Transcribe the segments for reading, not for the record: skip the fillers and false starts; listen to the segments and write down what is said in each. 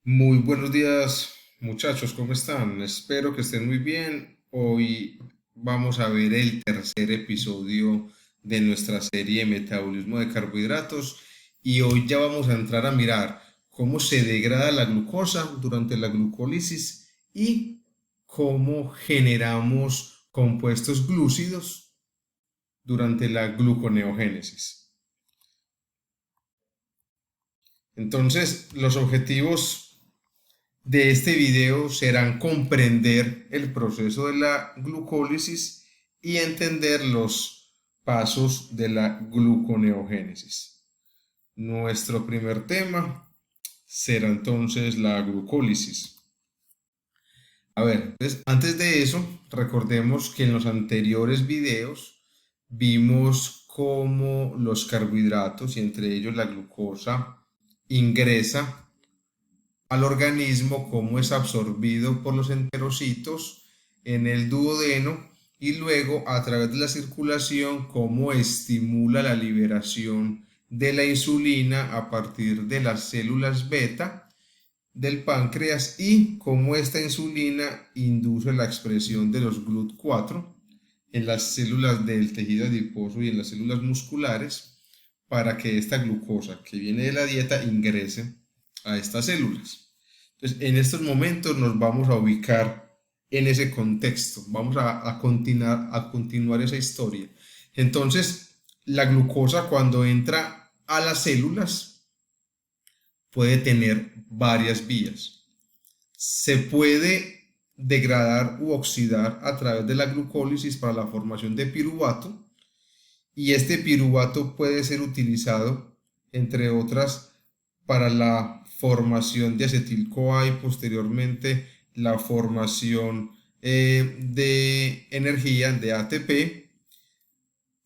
Muy buenos días, muchachos, ¿cómo están? Espero que estén muy bien. Hoy vamos a ver el tercer episodio de nuestra serie Metabolismo de Carbohidratos y hoy ya vamos a entrar a mirar cómo se degrada la glucosa durante la glucólisis y cómo generamos compuestos glúcidos durante la gluconeogénesis. Entonces, los objetivos de este video serán comprender el proceso de la glucólisis y entender los pasos de la gluconeogénesis. Nuestro primer tema será entonces la glucólisis. A ver, entonces, antes de eso, recordemos que en los anteriores videos vimos cómo los carbohidratos y entre ellos la glucosa ingresa al organismo, cómo es absorbido por los enterocitos en el duodeno y luego a través de la circulación cómo estimula la liberación de la insulina a partir de las células beta del páncreas y cómo esta insulina induce la expresión de los GLUT4 en las células del tejido adiposo y en las células musculares para que esta glucosa que viene de la dieta ingrese a estas células. Entonces, en estos momentos nos vamos a ubicar en ese contexto, vamos a continuar esa historia. Entonces, la glucosa cuando entra a las células puede tener varias vías. Se puede degradar u oxidar a través de la glucólisis para la formación de piruvato y este piruvato puede ser utilizado, entre otras, para la formación de acetil-CoA y posteriormente la formación de energía de ATP.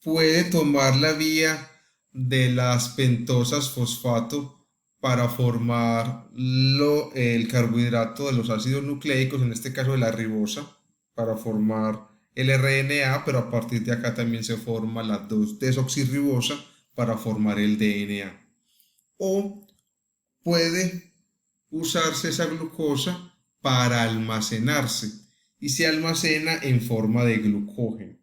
Puede tomar la vía de las pentosas fosfato para formar el carbohidrato de los ácidos nucleicos, en este caso de la ribosa, para formar el RNA, pero a partir de acá también se forma la 2-desoxirribosa para formar el DNA. O puede usarse esa glucosa para almacenarse y se almacena en forma de glucógeno.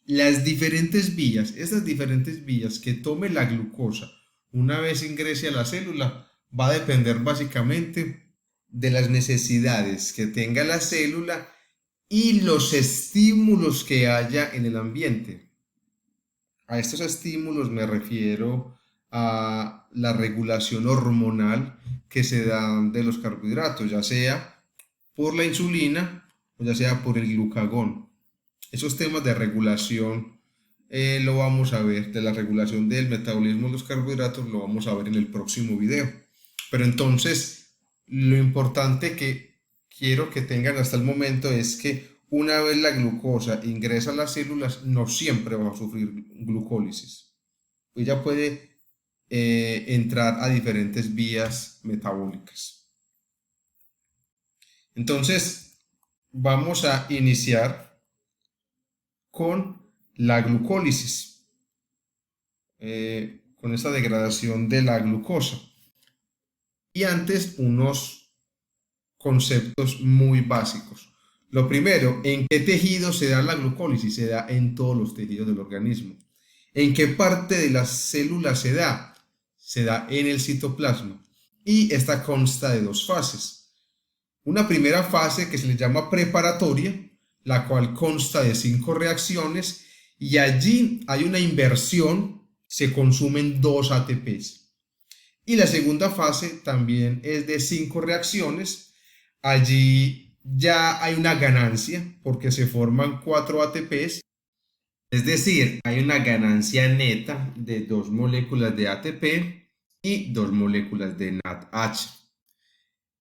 Estas diferentes vías que tome la glucosa una vez ingrese a la célula va a depender básicamente de las necesidades que tenga la célula y los estímulos que haya en el ambiente. A estos estímulos me refiero a la regulación hormonal que se da de los carbohidratos, ya sea por la insulina o ya sea por el glucagón. Esos temas de regulación lo vamos a ver, de la regulación del metabolismo de los carbohidratos lo vamos a ver en el próximo video. Pero entonces, lo importante que quiero que tengan hasta el momento es que una vez la glucosa ingresa a las células, no siempre va a sufrir glucólisis. Ella puede entrar a diferentes vías metabólicas. Entonces, vamos a iniciar con la glucólisis, con esta degradación de la glucosa. Y antes, unos conceptos muy básicos. Lo primero, ¿en qué tejido se da la glucólisis? Se da en todos los tejidos del organismo. ¿En qué parte de las células se da? Se da en el citoplasma. Y esta consta de dos fases. Una primera fase que se le llama preparatoria, la cual consta de 5 reacciones y allí hay una inversión, se consumen 2 ATPs. Y la segunda fase también es de 5 reacciones, allí ya hay una ganancia porque se forman 4 ATPs, es decir, hay una ganancia neta de 2 moléculas de ATP y 2 moléculas de NADH.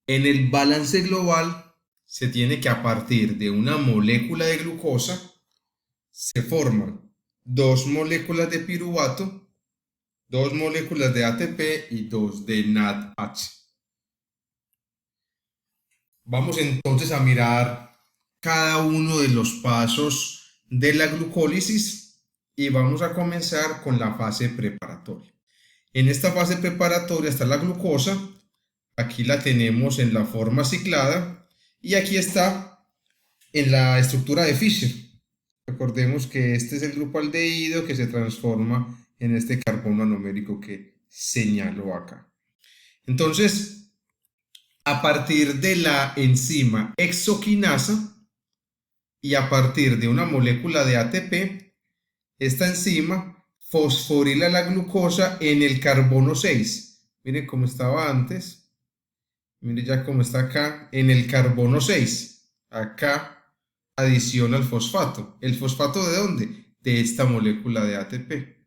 En el balance global se tiene que a partir de una molécula de glucosa se forman 2 moléculas de piruvato, 2 moléculas de ATP y 2 de NADH. Vamos entonces a mirar cada uno de los pasos de la glucólisis y vamos a comenzar con la fase preparatoria. En esta fase preparatoria está la glucosa, Aquí la tenemos en la forma ciclada y aquí está en la estructura de Fischer. Recordemos que este es el grupo aldehído que se transforma en este carbono anomérico que señalo acá. Entonces, a partir de la enzima hexoquinasa y a partir de una molécula de ATP, esta enzima fosforila la glucosa en el carbono 6. Miren cómo estaba antes. Miren ya cómo está acá en el carbono 6. Acá adiciona el fosfato. ¿El fosfato de dónde? De esta molécula de ATP.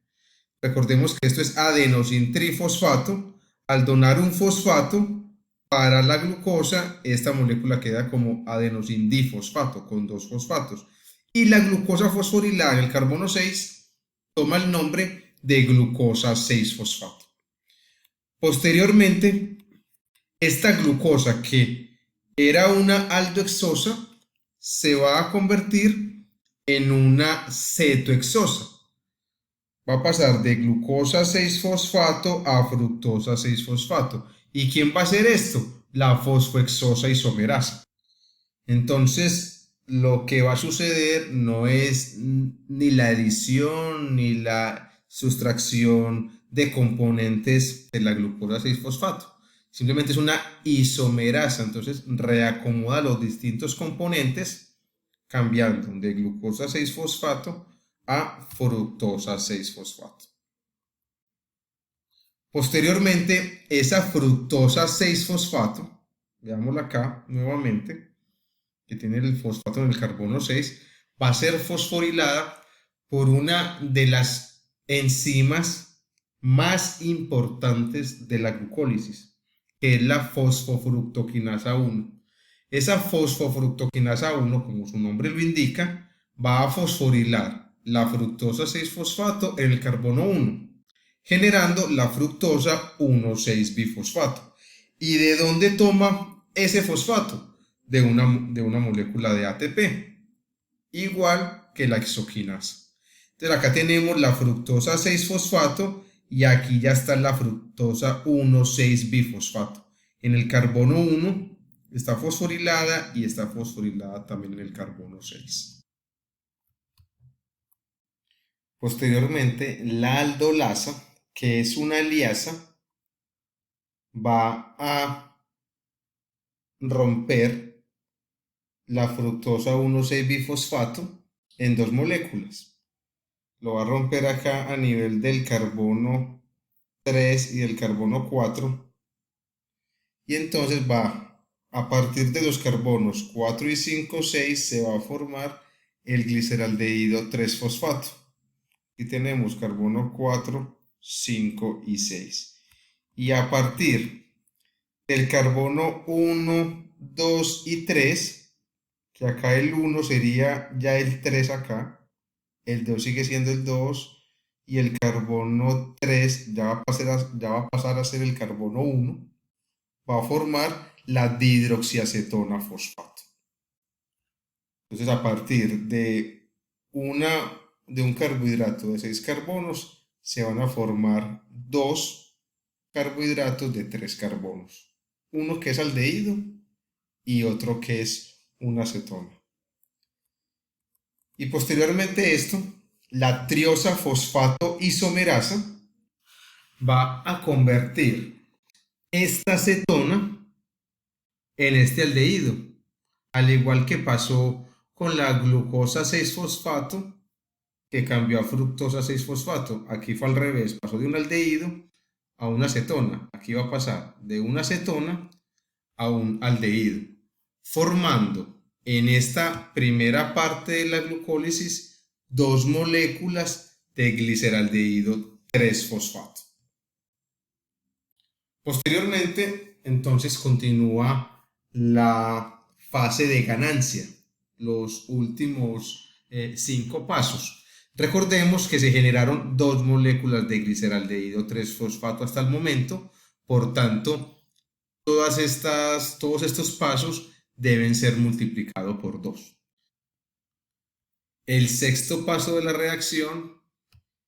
Recordemos que esto es adenosin trifosfato. Al donar un fosfato para la glucosa, esta molécula queda como adenosin difosfato, con dos fosfatos. Y la glucosa fosforilada en el carbono 6 toma el nombre de glucosa 6-fosfato. Posteriormente, esta glucosa que era una aldohexosa se va a convertir en una cetohexosa. Va a pasar de glucosa 6-fosfato a fructosa 6-fosfato. ¿Y quién va a hacer esto? La fosfohexosa isomerasa. Entonces, lo que va a suceder no es ni la adición ni la sustracción de componentes de la glucosa 6-fosfato. Simplemente es una isomerasa. Entonces, reacomoda los distintos componentes cambiando de glucosa 6-fosfato a fructosa 6-fosfato. Posteriormente, esa fructosa 6-fosfato, veámosla acá nuevamente, que tiene el fosfato en el carbono 6, va a ser fosforilada por una de las enzimas más importantes de la glucólisis, que es la fosfofructoquinasa 1. Esa fosfofructoquinasa 1, como su nombre lo indica, va a fosforilar la fructosa 6-fosfato en el carbono 1, generando la fructosa 1,6-bifosfato. ¿Y de dónde toma ese fosfato? De una molécula de ATP, igual que la exoquinasa. Entonces acá tenemos la fructosa 6-fosfato y aquí ya está la fructosa 1,6-bifosfato. En el carbono 1 está fosforilada y está fosforilada también en el carbono 6. Posteriormente, la aldolasa, que es una liasa, va a romper la fructosa 1,6-bifosfato en dos moléculas. Lo va a romper acá a nivel del carbono 3 y del carbono 4. Y entonces va, a partir de los carbonos 4 y 5, 6, se va a formar el gliceraldehído 3-fosfato. Aquí tenemos carbono 4, 5 y 6. Y a partir del carbono 1, 2 y 3, que acá el 1 sería ya el 3 acá, el 2 sigue siendo el 2 y el carbono 3 ya va a pasar a ser el carbono 1, va a formar la dihidroxiacetona fosfato. Entonces, a partir de un carbohidrato de 6 carbonos, se van a formar dos carbohidratos de 3 carbonos. Uno que es aldehído y otro que es una acetona. Y posteriormente esto, la triosa fosfato isomerasa va a convertir esta acetona en este aldehído, al igual que pasó con la glucosa 6-fosfato, que cambió a fructosa 6-fosfato. Aquí fue al revés, pasó de un aldehído a una acetona. Aquí va a pasar de una acetona a un aldehído, formando en esta primera parte de la glucólisis dos moléculas de gliceraldehído 3-fosfato. Posteriormente, entonces continúa la fase de ganancia, los últimos 5 pasos. Recordemos que se generaron dos moléculas de gliceraldehído 3-fosfato hasta el momento, por tanto, todos estos pasos deben ser multiplicados por 2. El sexto paso de la reacción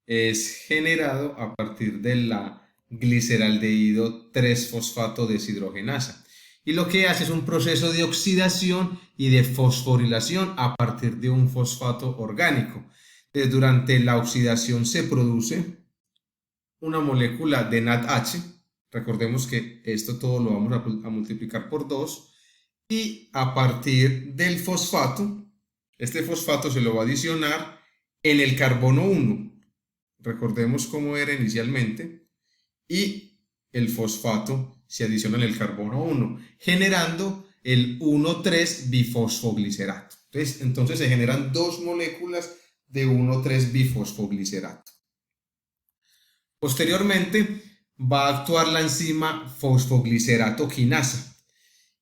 es generado a partir de la gliceraldehído 3-fosfato deshidrogenasa. Y lo que hace es un proceso de oxidación y de fosforilación a partir de un fosfato orgánico. Entonces, durante la oxidación se produce una molécula de NADH. Recordemos que esto todo lo vamos a multiplicar por 2. Y a partir del fosfato, este fosfato se lo va a adicionar en el carbono 1. Recordemos cómo era inicialmente. Y el fosfato se adiciona en el carbono 1, generando el 1,3-bifosfoglicerato. Entonces se generan dos moléculas de 1,3-bifosfoglicerato. Posteriormente va a actuar la enzima fosfoglicerato quinasa.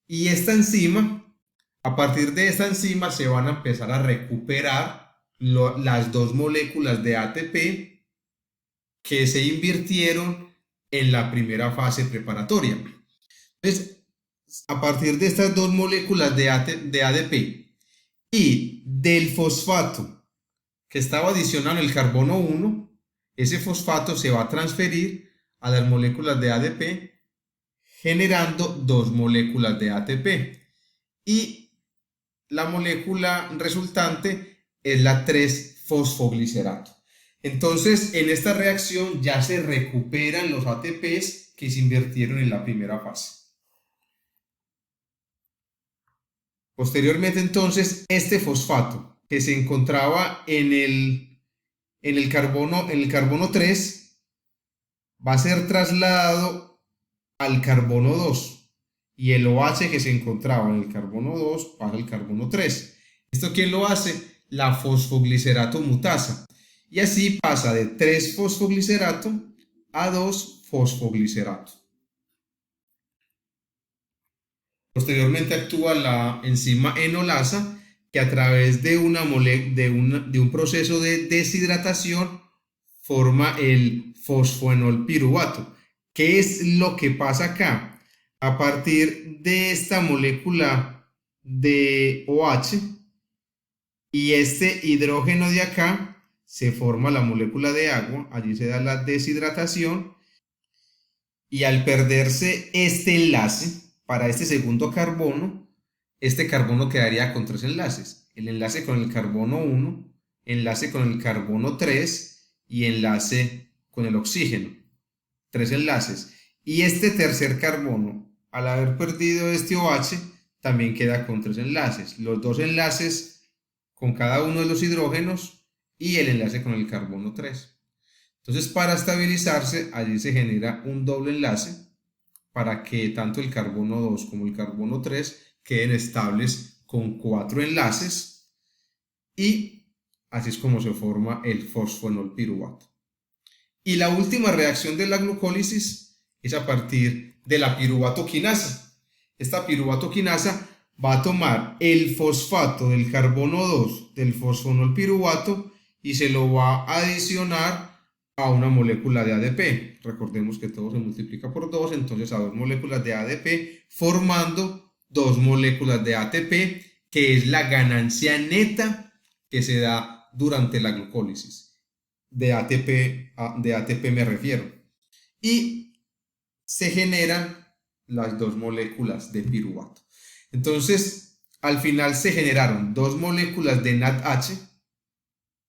Y esta enzima, a partir de esta enzima se van a empezar a recuperar las dos moléculas de ATP que se invirtieron en la primera fase preparatoria. Entonces, a partir de estas dos moléculas de ADP y del fosfato que estaba adicionado en el carbono 1, ese fosfato se va a transferir a las moléculas de ADP generando dos moléculas de ATP. Y la molécula resultante es la 3-fosfoglicerato. Entonces, en esta reacción ya se recuperan los ATPs que se invirtieron en la primera fase. Posteriormente, entonces, este fosfato que se encontraba en el carbono 3 va a ser trasladado al carbono 2 y el OH que se encontraba en el carbono 2 pasa al carbono 3. ¿Esto quién lo hace? La fosfoglicerato mutasa. Y así pasa de 3-fosfoglicerato a 2-fosfoglicerato. Posteriormente actúa la enzima enolasa que a través de un proceso de deshidratación forma el fosfoenolpiruvato. ¿Qué es lo que pasa acá? A partir de esta molécula de OH y este hidrógeno de acá, se forma la molécula de agua, allí se da la deshidratación y al perderse este enlace para este segundo carbono, este carbono quedaría con tres enlaces. El enlace con el carbono 1, enlace con el carbono 3 y enlace con el oxígeno. Tres enlaces. Y este tercer carbono, al haber perdido este OH, también queda con tres enlaces. Los dos enlaces con cada uno de los hidrógenos y el enlace con el carbono 3. Entonces, para estabilizarse, allí se genera un doble enlace para que tanto el carbono 2 como el carbono 3 queden estables con 4 enlaces y así es como se forma el fosfoenolpiruvato. Y la última reacción de la glucólisis es a partir de la piruvato quinasa. Esta piruvato quinasa va a tomar el fosfato del carbono 2 del fosfoenolpiruvato y se lo va a adicionar a una molécula de ADP. Recordemos que todo se multiplica por 2, entonces a dos moléculas de ADP formando dos moléculas de ATP, que es la ganancia neta que se da durante la glucólisis. De ATP me refiero. Y se generan las dos moléculas de piruvato. Entonces, al final se generaron dos moléculas de NADH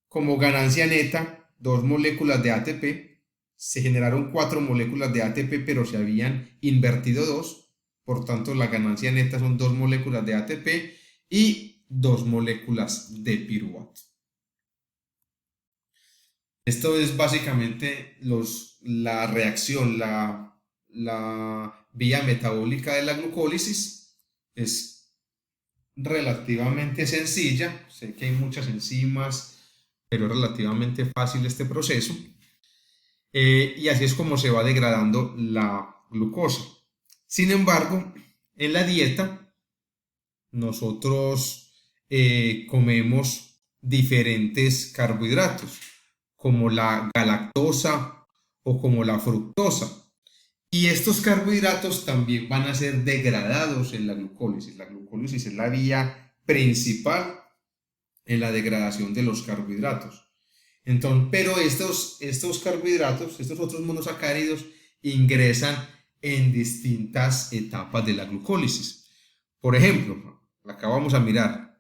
como ganancia neta, dos moléculas de ATP. Se generaron 4 moléculas de ATP, pero se habían invertido 2. Por tanto, la ganancia neta son 2 moléculas de ATP y 2 moléculas de piruvato. Esto es básicamente la reacción, la vía metabólica de la glucólisis. Es relativamente sencilla, sé que hay muchas enzimas, pero es relativamente fácil este proceso. Y así es como se va degradando la glucosa. Sin embargo, en la dieta nosotros comemos diferentes carbohidratos, como la galactosa o como la fructosa. Y estos carbohidratos también van a ser degradados en la glucólisis. La glucólisis es la vía principal en la degradación de los carbohidratos. Entonces, pero estos carbohidratos, estos otros monosacáridos, ingresan en distintas etapas de la glucólisis. Por ejemplo, acá vamos a mirar,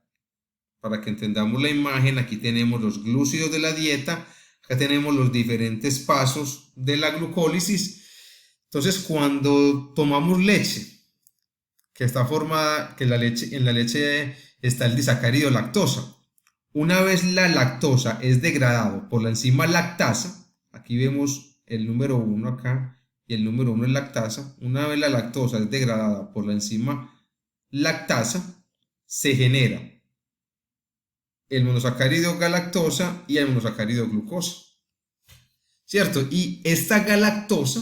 para que entendamos la imagen, aquí tenemos los glúcidos de la dieta, acá tenemos los diferentes pasos de la glucólisis. Entonces, cuando tomamos leche, que está formada, que en la leche está el disacárido lactosa. Una vez la lactosa es degradado por la enzima lactasa, aquí vemos el número 1 acá y el número 1 es lactasa. Una vez la lactosa es degradada por la enzima lactasa, se genera el monosacárido galactosa y el monosacárido glucosa, ¿cierto? Y esta galactosa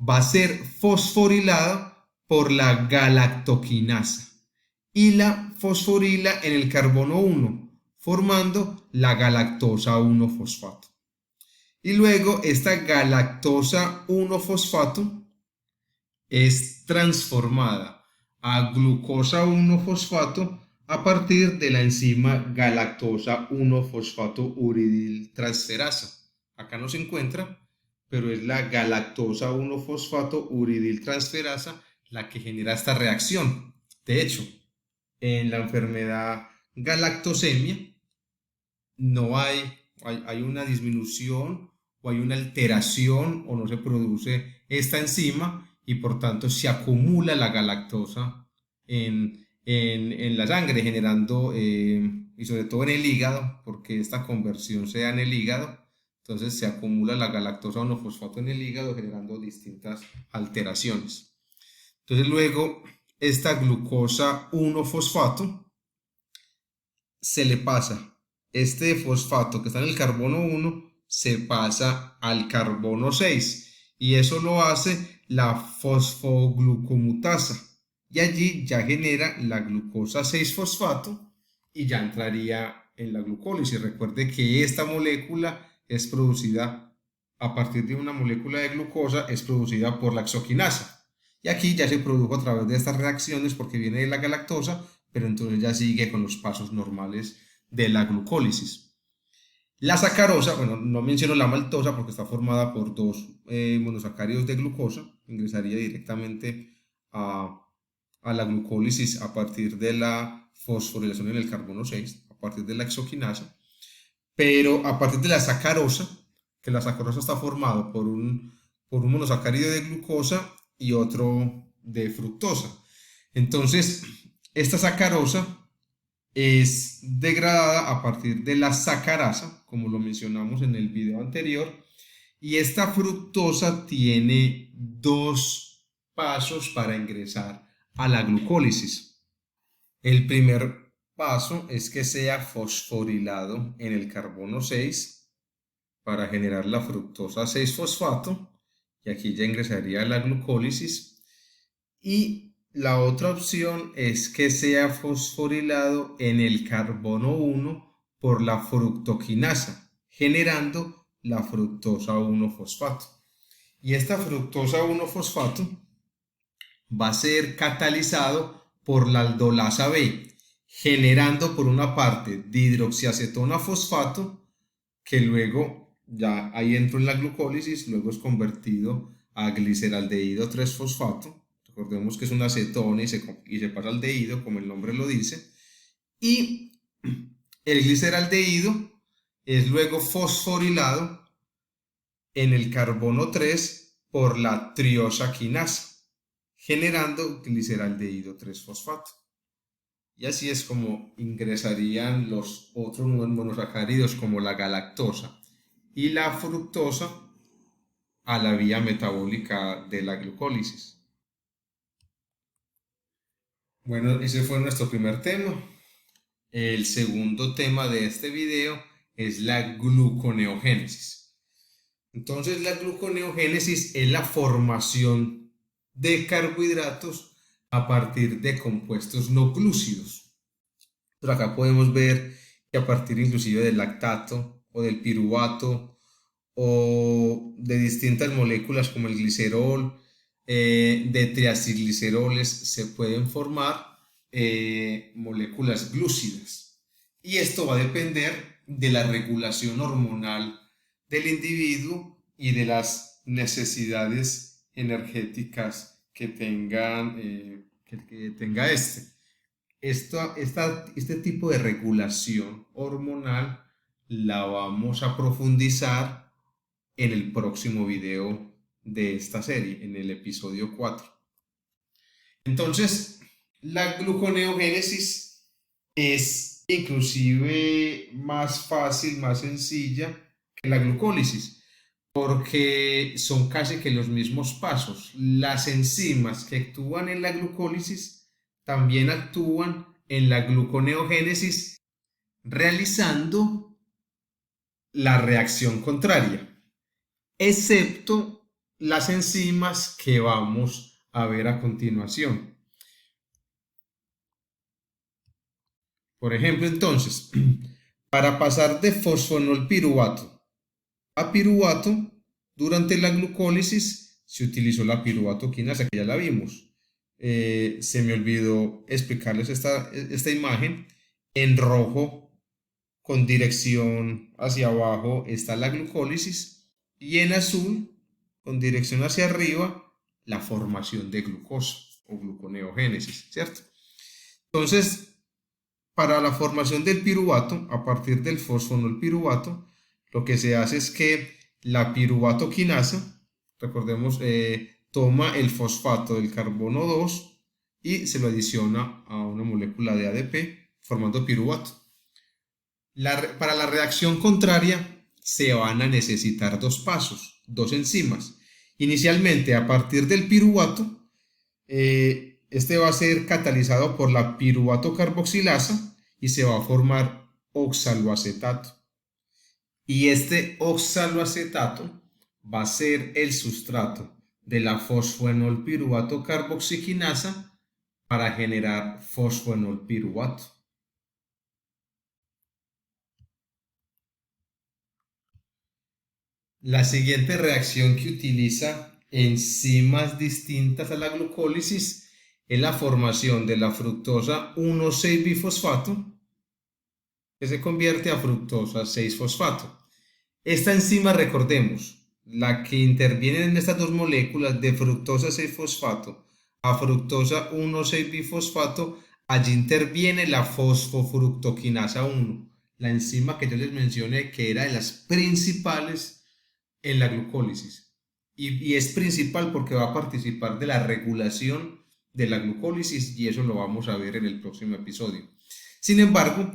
va a ser fosforilada por la galactoquinasa y la fosforila en el carbono 1, formando la galactosa 1-fosfato. Y luego esta galactosa 1-fosfato es transformada a glucosa 1-fosfato a partir de la enzima galactosa 1-fosfato uridil transferasa. Acá no se encuentra, pero es la galactosa 1-fosfato uridil transferasa la que genera esta reacción. De hecho, en la enfermedad galactosemia no hay una disminución o hay una alteración o no se produce esta enzima y por tanto se acumula la galactosa en la sangre, generando, y sobre todo en el hígado, porque esta conversión se da en el hígado, entonces se acumula la galactosa 1-fosfato en el hígado, generando distintas alteraciones. Entonces luego esta glucosa 1-fosfato se le pasa, este fosfato que está en el carbono 1 se pasa al carbono 6 y eso lo hace la fosfoglucomutasa y allí ya genera la glucosa 6-fosfato y ya entraría en la glucólisis. Recuerde que esta molécula es producida a partir de una molécula de glucosa, es producida por la exoquinasa. Y aquí ya se produjo a través de estas reacciones porque viene de la galactosa, pero entonces ya sigue con los pasos normales de la glucólisis. La sacarosa, bueno, no menciono la maltosa porque está formada por dos monosacáridos de glucosa, ingresaría directamente a la glucólisis a partir de la fosforilación en el carbono 6, a partir de la exoquinasa, pero a partir de la sacarosa, que la sacarosa está formado por un monosacárido de glucosa y otro de fructosa. Entonces, esta sacarosa es degradada a partir de la sacarasa, como lo mencionamos en el video anterior, y esta fructosa tiene dos pasos para ingresar a la glucólisis. El primer paso es que sea fosforilado en el carbono 6 para generar la fructosa 6-fosfato, y aquí ya ingresaría a la glucólisis. Y la otra opción es que sea fosforilado en el carbono 1 por la fructoquinasa, generando la fructosa 1-fosfato. Y esta fructosa 1-fosfato va a ser catalizado por la aldolasa B, generando por una parte dihidroxiacetona fosfato, que luego ya ahí entro en la glucólisis, luego es convertido a gliceraldehído 3-fosfato. Recordemos que es una acetona y se pasa al aldehído, como el nombre lo dice. Y el gliceraldehído es luego fosforilado en el carbono 3 por la triosaquinasa, generando gliceraldehído 3-fosfato. Y así es como ingresarían los otros monosacáridos como la galactosa y la fructosa a la vía metabólica de la glucólisis. Bueno, ese fue nuestro primer tema. El segundo tema de este video es la gluconeogénesis. Entonces, la gluconeogénesis es la formación de carbohidratos a partir de compuestos no glúcidos. Pero acá podemos ver que a partir inclusive del lactato o del piruvato o de distintas moléculas como el glicerol, de triacilgliceroles, se pueden formar moléculas glúcidas. Y esto va a depender de la regulación hormonal del individuo y de las necesidades energéticas que tenga este tipo de regulación hormonal la vamos a profundizar en el próximo video de esta serie, en el episodio 4. Entonces, la gluconeogénesis es inclusive más fácil, más sencilla que la glucólisis, porque son casi que los mismos pasos. Las enzimas que actúan en la glucólisis también actúan en la gluconeogénesis, realizando la reacción contraria, excepto las enzimas que vamos a ver a continuación. Por ejemplo, entonces, para pasar de fosfonolpiruvato a piruvato, durante la glucólisis se utilizó la piruvato quinasa, que ya la vimos. Se me olvidó explicarles esta imagen. En rojo, con dirección hacia abajo, está la glucólisis, y en azul, con dirección hacia arriba, la formación de glucosa o gluconeogénesis, ¿cierto? Entonces, para la formación del piruvato, a partir del fosfonolpiruvato, lo que se hace es que la piruvato quinasa, recordemos, toma el fosfato del carbono 2 y se lo adiciona a una molécula de ADP, formando piruvato. Para la reacción contraria se van a necesitar dos pasos, dos enzimas. Inicialmente, a partir del piruvato, este va a ser catalizado por la piruvato carboxilasa y se va a formar oxaloacetato. Y este oxaloacetato va a ser el sustrato de la fosfoenolpiruvato carboxiquinasa para generar fosfoenolpiruvato. La siguiente reacción que utiliza enzimas distintas a la glucólisis es la formación de la fructosa 1,6-bifosfato, que se convierte a fructosa 6-fosfato. Esta enzima, recordemos, la que interviene en estas dos moléculas de fructosa 6-fosfato a fructosa 1,6-bifosfato, allí interviene la fosfofructoquinasa 1, la enzima que yo les mencioné que era de las principales en la glucólisis, y es principal porque va a participar de la regulación de la glucólisis, y eso lo vamos a ver en el próximo episodio. Sin embargo,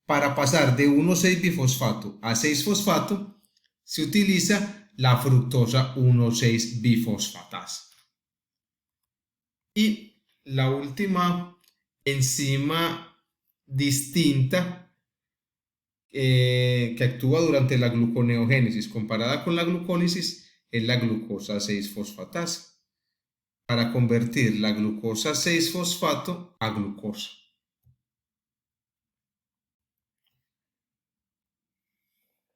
para pasar de 1,6-bifosfato a 6-fosfato se utiliza la fructosa 1,6-bifosfatasa. Y la última enzima distinta que actúa durante la gluconeogénesis comparada con la glucólisis es la glucosa 6-fosfatasa, para convertir la glucosa 6-fosfato a glucosa.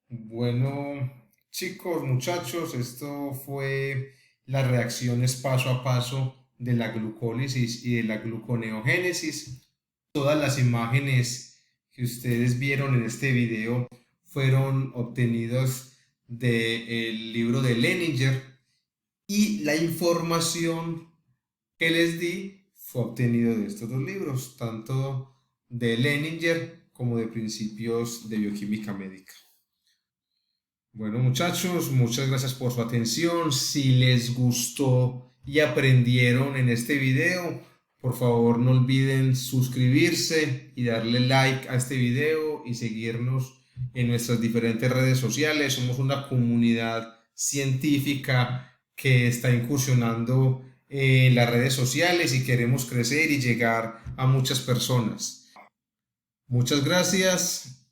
Bueno, chicos, muchachos, esto fue las reacciones paso a paso de la glucólisis y de la gluconeogénesis. Todas las imágenes que ustedes vieron en este video fueron obtenidas del libro de Leninger, y la información que les di fue obtenida de estos dos libros, tanto de Leninger como de Principios de Bioquímica Médica. Bueno, muchachos, muchas gracias por su atención. Si les gustó y aprendieron en este video, por favor no olviden suscribirse y darle like a este video y seguirnos en nuestras diferentes redes sociales. Somos una comunidad científica que está incursionando en las redes sociales y queremos crecer y llegar a muchas personas. Muchas gracias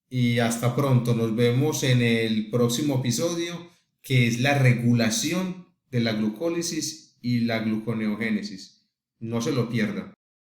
y hasta pronto. Nos vemos en el próximo episodio, que es la regulación de la glucólisis y la gluconeogénesis. No se lo pierdan.